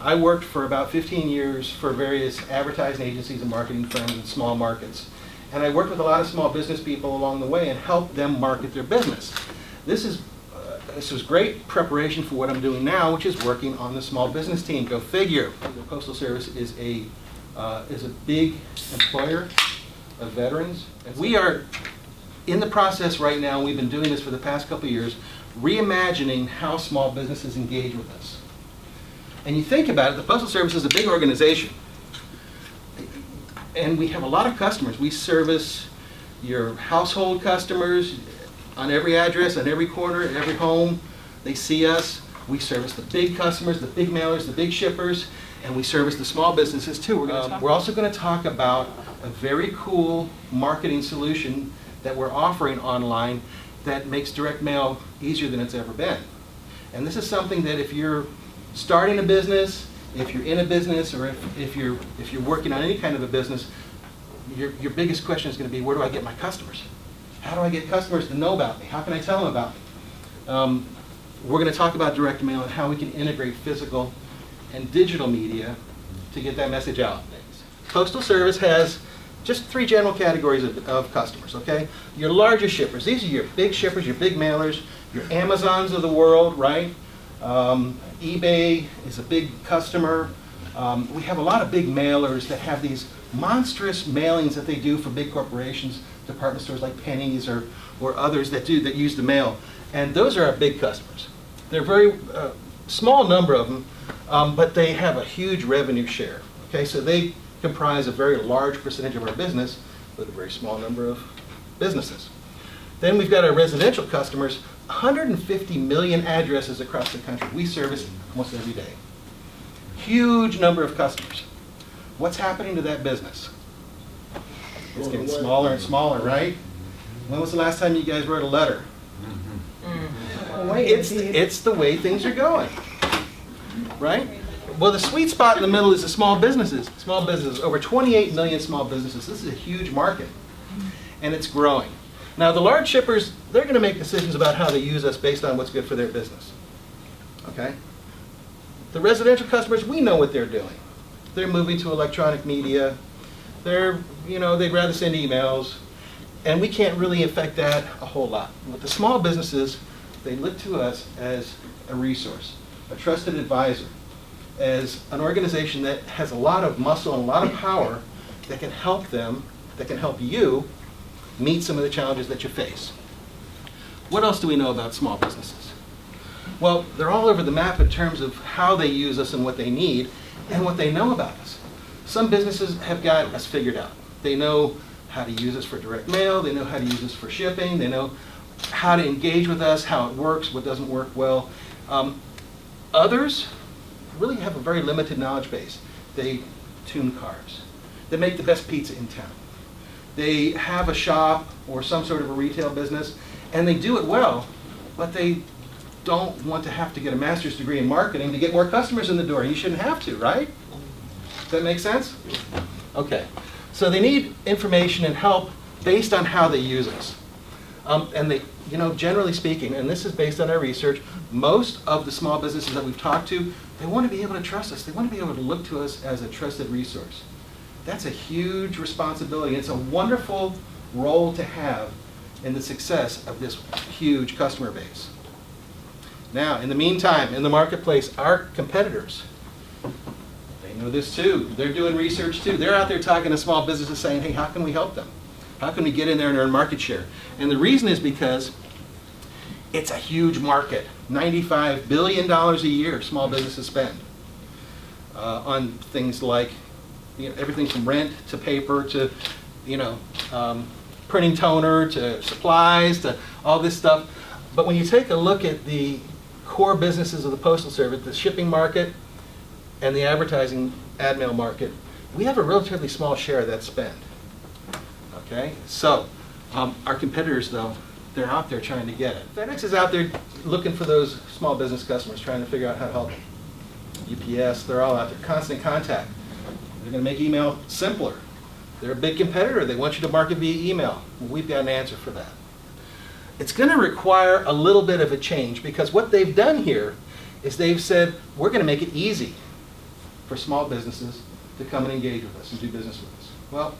I worked for about 15 years for various advertising agencies and marketing firms in small markets. And I worked with a lot of small business people along the way and helped them market their business. This was great preparation for what I'm doing now, which is working on the small business team. Go figure. The Postal Service is a big employer of veterans. And we are in the process right now, we've been doing this for the past couple of years, reimagining how small businesses engage with us. And you think about it, the Postal Service is a big organization. And we have a lot of customers. We service your household customers on every address, on every corner, in every home. They see us. We service the big customers, the big mailers, the big shippers, and we service the small businesses too. We're also going to talk about a very cool marketing solution that we're offering online that makes direct mail easier than it's ever been. And this is something that if you're starting a business, if you're in a business, or if you're working on any kind of a business, your biggest question is going to be, where do I get my customers? How do I get customers to know about me? How can I tell them about me? We're going to talk about direct mail and how we can integrate physical and digital media to get that message out. Postal Service has just 3 general categories of customers, okay? Your largest shippers, these are your big shippers, your big mailers, your Amazons of the world, right? eBay is a big customer. We have a lot of big mailers that have these monstrous mailings that they do for big corporations, department stores like Penny's or others that use the mail. And those are our big customers. They're a very small number of them, but they have a huge revenue share. Okay, so they comprise a very large percentage of our business with a very small number of businesses. Then we've got our residential customers, 150 million addresses across the country. We service almost every day. Huge number of customers. What's happening to that business? It's getting smaller and smaller, right? When was the last time you guys wrote a letter? It's the way things are going, right? Well, the sweet spot in the middle is the small businesses. Small businesses, over 28 million small businesses. This is a huge market, and it's growing. Now, the large shippers, they're going to make decisions about how they use us based on what's good for their business. Okay? The residential customers, we know what they're doing. They're moving to electronic media. They'd rather send emails, and we can't really affect that a whole lot. But the small businesses, they look to us as a resource, a trusted advisor, as an organization that has a lot of muscle and a lot of power that can help them, that can help you meet some of the challenges that you face. What else do we know about small businesses? Well, they're all over the map in terms of how they use us and what they need and what they know about us. Some businesses have got us figured out. They know how to use us for direct mail, they know how to use us for shipping, they know how to engage with us, how it works, what doesn't work well. Others really have a very limited knowledge base. They tune cars. They make the best pizza in town. They have a shop or some sort of a retail business, and they do it well, but they don't want to have to get a master's degree in marketing to get more customers in the door. You shouldn't have to, right? Does that make sense? Okay. So they need information and help based on how they use us. And they, generally speaking, and this is based on our research, most of the small businesses that we've talked to, they want to be able to trust us. They want to be able to look to us as a trusted resource. That's a huge responsibility. It's a wonderful role to have in the success of this huge customer base. Now, in the meantime, in the marketplace, our competitors, they know this too. They're doing research too. They're out there talking to small businesses saying, hey, how can we help them? How can we get in there and earn market share? And the reason is because it's a huge market. $95 billion a year small businesses spend on things like everything from rent to paper to printing toner to supplies to all this stuff. But when you take a look at the core businesses of the Postal Service, the shipping market and the advertising ad mail market, we have a relatively small share of that spend. Okay, so our competitors, though, they're out there trying to get it. FedEx is out there looking for those small business customers, trying to figure out how to help them. UPS, they're all out there, constant contact. They're going to make email simpler. They're a big competitor. They want you to market via email. Well, we've got an answer for that. It's going to require a little bit of a change because what they've done here is they've said, we're going to make it easy. for small businesses to come and engage with us and do business with us. Well,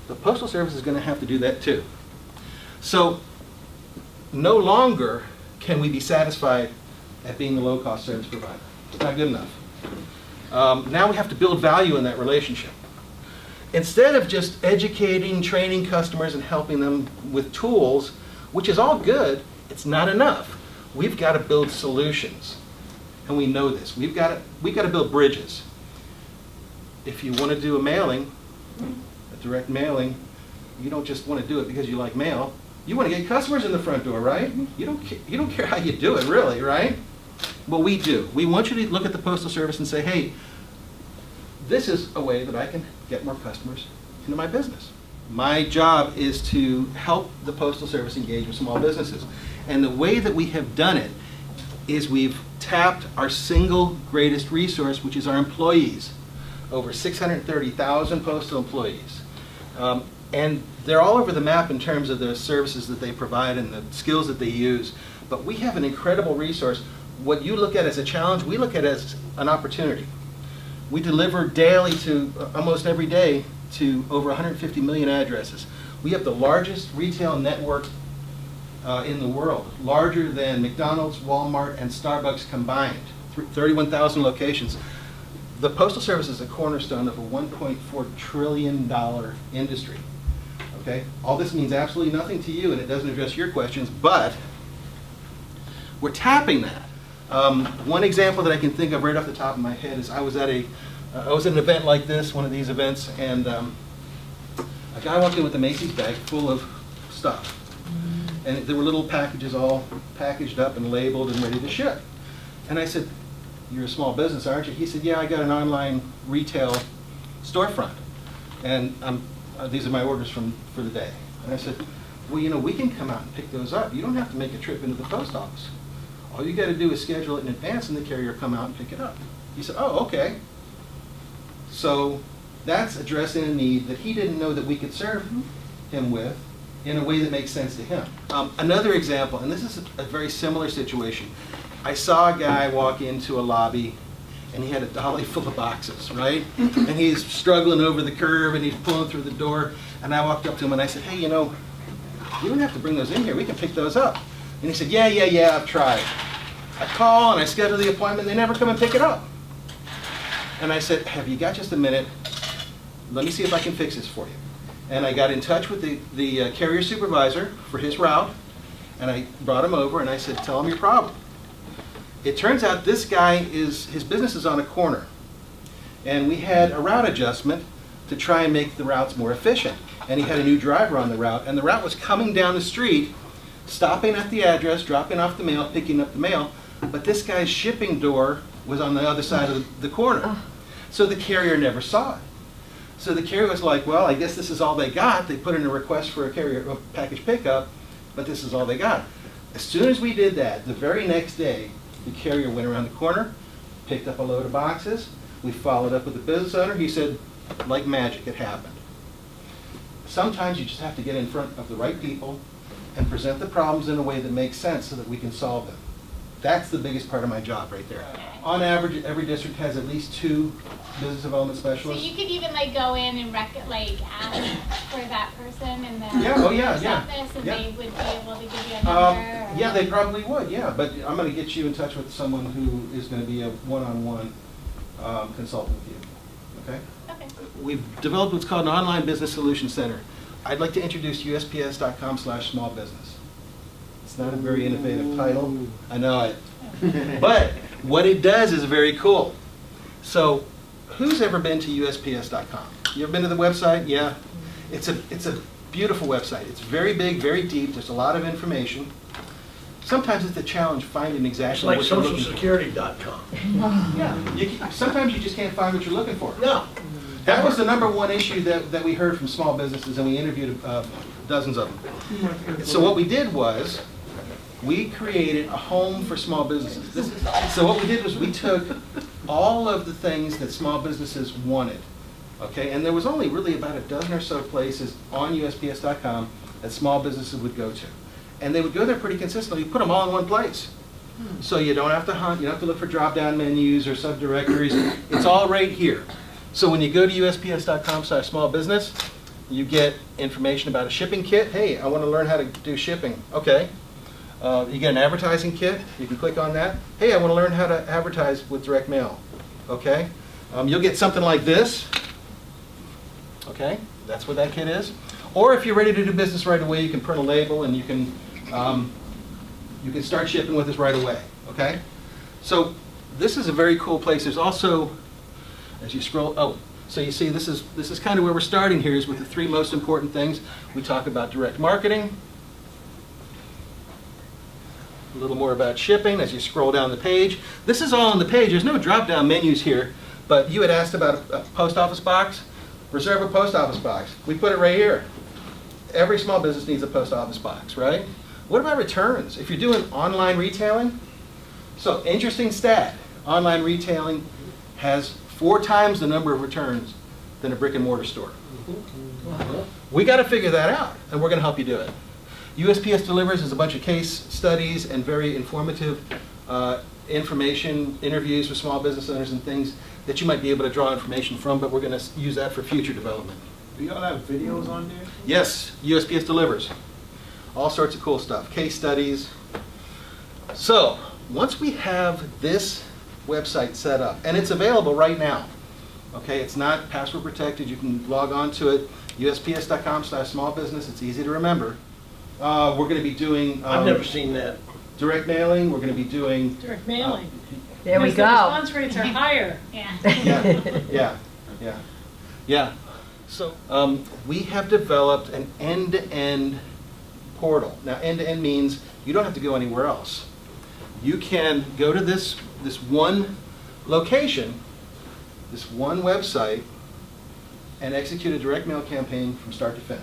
the Postal Service is going to have to do that too. So no longer can we be satisfied at being the low-cost service provider. It's not good enough. Now we have to build value in that relationship. Instead of just educating, training customers and helping them with tools, which is all good, it's not enough. We've got to build solutions. And we know this. We've got to build bridges. If you want to do a mailing, a direct mailing, you don't just want to do it because you like mail. You want to get customers in the front door, right? You don't care how you do it, really, right? Well, we do. We want you to look at the Postal Service and say, hey, this is a way that I can get more customers into my business. My job is to help the Postal Service engage with small businesses. And the way that we have done it is we've tapped our single greatest resource, which is our employees. Over 630,000 postal employees. And they're all over the map in terms of the services that they provide and the skills that they use. But we have an incredible resource. What you look at as a challenge, we look at as an opportunity. We deliver daily to, almost every day, to over 150 million addresses. We have the largest retail network in the world, larger than McDonald's, Walmart, and Starbucks combined, 31,000 locations. The Postal Service is a cornerstone of a $1.4 trillion industry. Okay? All this means absolutely nothing to you, and it doesn't address your questions, but we're tapping that. One example that I can think of right off the top of my head is I was at an event like this, one of these events, and a guy walked in with a Macy's bag full of stuff. And there were little packages all packaged up and labeled and ready to ship. And I said, "You're a small business, aren't you?" He said, "Yeah, I got an online retail storefront, and these are my orders for the day." And I said, "Well, you know, we can come out and pick those up. You don't have to make a trip into the post office. All you got to do is schedule it in advance, and the carrier come out and pick it up." He said, "Oh, okay." So that's addressing a need that he didn't know that we could serve him with in a way that makes sense to him. Another example, and this is a very similar situation. I saw a guy walk into a lobby, and he had a dolly full of boxes, right? And he's struggling over the curb, and he's pulling through the door. And I walked up to him, and I said, "Hey, you know, you don't have to bring those in here. We can pick those up." And he said, yeah, I've tried. I call, and I schedule the appointment, and they never come and pick it up. And I said, "Have you got just a minute? Let me see if I can fix this for you." And I got in touch with the carrier supervisor for his route, and I brought him over, and I said, "Tell him your problem." It turns out this guy his business is on a corner. And we had a route adjustment to try and make the routes more efficient. And he had a new driver on the route, and the route was coming down the street, stopping at the address, dropping off the mail, picking up the mail, but this guy's shipping door was on the other side of the corner. So the carrier never saw it. So the carrier was like, "Well, I guess this is all they got." They put in a request for a package pickup, but this is all they got. As soon as we did that, the very next day, the carrier went around the corner, picked up a load of boxes. We followed up with the business owner. He said, like magic, it happened. Sometimes you just have to get in front of the right people and present the problems in a way that makes sense so that we can solve them. That's the biggest part of my job right there. On average, every district has at least 2 business development So specialists. you could even like go in and ask for that person in the office, and they would be able to give you a number? Yeah, they probably would, yeah. But I'm going to get you in touch with someone who is going to be a one-on-one consultant with you, okay? Okay. We've developed what's called an online business solution center. I'd like to introduce USPS.com/smallbusiness. It's not a very innovative title, I know it. But what it does is very cool. So who's ever been to USPS.com? You ever been to the website? Yeah. It's a beautiful website. It's very big, very deep. There's a lot of information. Sometimes it's a challenge finding exactly It's what like you're looking for. socialsecurity.com. Yeah. Sometimes you just can't find what you're looking for. No. That was the #1 issue that we heard from small businesses, and we interviewed dozens of them. So what we did was, we created a home for small businesses. So what we did was we took all of the things that small businesses wanted, okay? And there was only really about a dozen or so places on USPS.com that small businesses would go to. And they would go there pretty consistently. We put them all in one place. So you don't have to hunt, you don't have to look for drop-down menus or subdirectories. It's all right here. So when you go to USPS.com/small business, you get information about a shipping kit. Hey, I want to learn how to do shipping. Okay. You get an advertising kit. You can click on that. Hey, I want to learn how to advertise with direct mail. Okay. You'll get something like this. Okay. That's what that kit is. Or if you're ready to do business right away, you can print a label and you can start shipping with us right away. Okay. So this is a very cool place. There's also, as you scroll, so you see this is kind of where we're starting here, is with the 3 most important things. We talk about direct marketing, a little more about shipping as you scroll down the page. This is all on the page. There's no drop-down menus here, but you had asked about a post office box. Reserve a post office box. We put it right here. Every small business needs a post office box, right? What about returns? If you're doing online retailing, so interesting stat, online retailing has 4 times the number of returns than a brick and mortar store. We got to figure that out, and we're going to help you do it. USPS Delivers is a bunch of case studies and very informative information, interviews with small business owners and things that you might be able to draw information from, but we're going to use that for future development. Do y'all have videos on there? Yes, USPS Delivers. All sorts of cool stuff, case studies. So, once we have this website set up, and it's available right now, okay, it's not password protected, you can log on to it, USPS.com/smallbusiness, it's easy to remember. We're going to be doing I've never seen that. direct mailing, we're going to be doing Direct mailing. There we Because the go. response rates are higher. Yeah. Yeah. So we have developed an end-to-end portal. Now, end-to-end means you don't have to go anywhere else. You can go to this one location, this one website, and execute a direct mail campaign from start to finish.